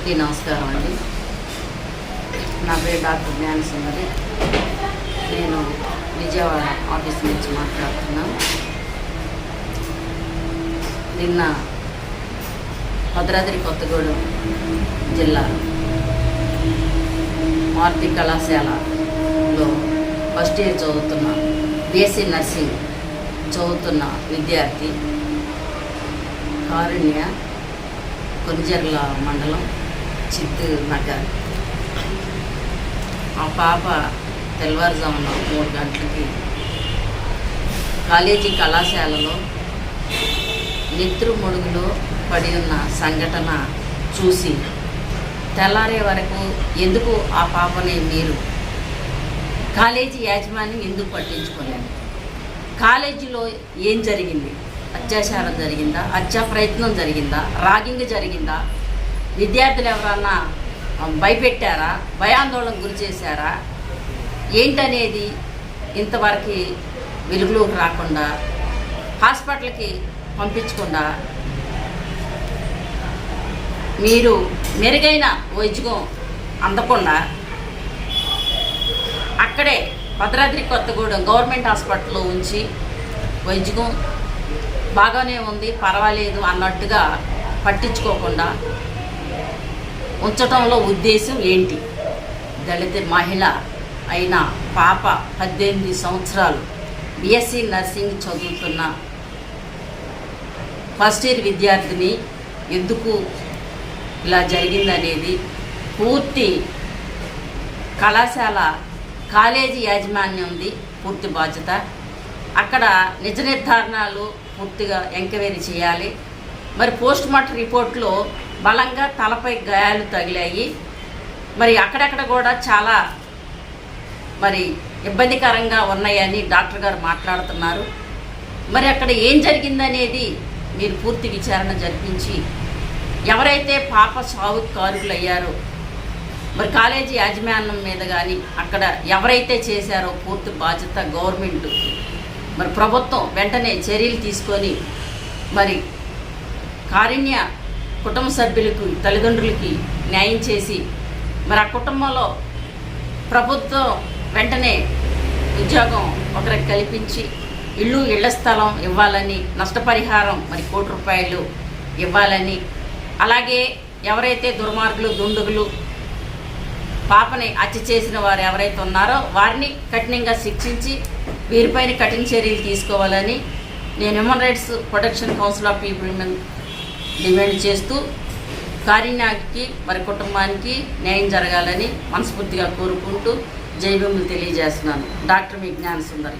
అందరికీ నమస్కారం అండి. నా పేరు డాక్టర్ జ్ఞానసుందరి. నేను విజయవాడ ఆఫీస్ నుంచి మాట్లాడుతున్నాను. నిన్న భద్రాద్రి కొత్తగూడెం జిల్లా మారుతి కళాశాలలో ఫస్ట్ ఇయర్ చదువుతున్న బీఎస్సీ నర్సింగ్ చదువుతున్న విద్యార్థి కారుణ్య, కొనిజర్ల మండలం, చిత్తూరు నగర్. ఆ పాప తెల్లవారుజామున 3 గంటలకి కాలేజీ కళాశాలలో నెత్తురు మడుగులో పడి ఉన్న సంఘటన చూసి తెల్లారే వరకు ఎందుకు ఆ పాపని మీరు కాలేజీ యాజమాన్యం ఎందుకు పట్టించుకోలేదు? కాలేజీలో ఏం జరిగింది? అత్యాచారం జరిగిందా? హత్యా ప్రయత్నం జరిగిందా? రాగింగ్ జరిగిందా? విద్యార్థులు ఎవరన్నా భయపెట్టారా? భయాందోళనకు గురి చేశారా? ఏంటనేది ఇంతవరకు వెలుగులోకి రాకుండా, హాస్పిటల్కి పంపించకుండా మీరు మెరుగైన వైద్యం అందకుండా అక్కడే భద్రాద్రి కొత్తగూడెం గవర్నమెంట్ హాస్పిటల్లో ఉంచి వైద్యం బాగానే ఉంది, పర్వాలేదు అన్నట్టుగా పట్టించుకోకుండా ఉంచటంలో ఉద్దేశం ఏంటి? దళిత మహిళ అయిన పాప 18 సంవత్సరాలు బీఎస్సీ నర్సింగ్ చదువుతున్న ఫస్ట్ ఇయర్ విద్యార్థిని ఎందుకు ఇలా జరిగిందనేది పూర్తి కళాశాల కాలేజీ యాజమాన్యంది పూర్తి బాధ్యత. అక్కడ నిజ నిర్ధారణలు పూర్తిగా ఎంక్వైరీ చేయాలి. మరి పోస్ట్ మార్టం రిపోర్ట్లో బలంగా తలపై గాయాలు తగిలాయి. మరి అక్కడక్కడ కూడా చాలా మరి ఇబ్బందికరంగా ఉన్నాయని డాక్టర్ గారు మాట్లాడుతున్నారు. మరి అక్కడ ఏం జరిగిందనేది మీరు పూర్తి విచారణ జరిపించి ఎవరైతే పాప సావుకు కారకులయ్యారో మరి కాలేజీ యాజమాన్యం మీద కానీ అక్కడ ఎవరైతే చేశారో పూర్తి బాధ్యత గవర్నమెంట్, మరి ప్రభుత్వం వెంటనే చర్యలు తీసుకొని మరి కారుణ్య కుటుంబ సభ్యులకు, తల్లిదండ్రులకి న్యాయం చేసి మరి ఆ కుటుంబంలో ప్రభుత్వం వెంటనే ఉద్యోగం ఒకరికి కల్పించి ఇళ్ల స్థలం ఇవ్వాలని, నష్టపరిహారం మరి ₹1 కోటి ఇవ్వాలని, అలాగే ఎవరైతే దుర్మార్గులు, దుండగులు పాపని హత్య చేసిన వారు ఎవరైతే ఉన్నారో వారిని కఠినంగా శిక్షించి వీరిపైన కఠిన చర్యలు తీసుకోవాలని నేను human rights protection council of people demand చేస్తూ కారుణ్యకి మరి కుటుంబానికి న్యాయం జరగాలని మనస్ఫూర్తిగా కోరుకుంటూ జై భీములు తెలియజేస్తున్నాను. డాక్టర్ మీ జ్ఞానసుందరి.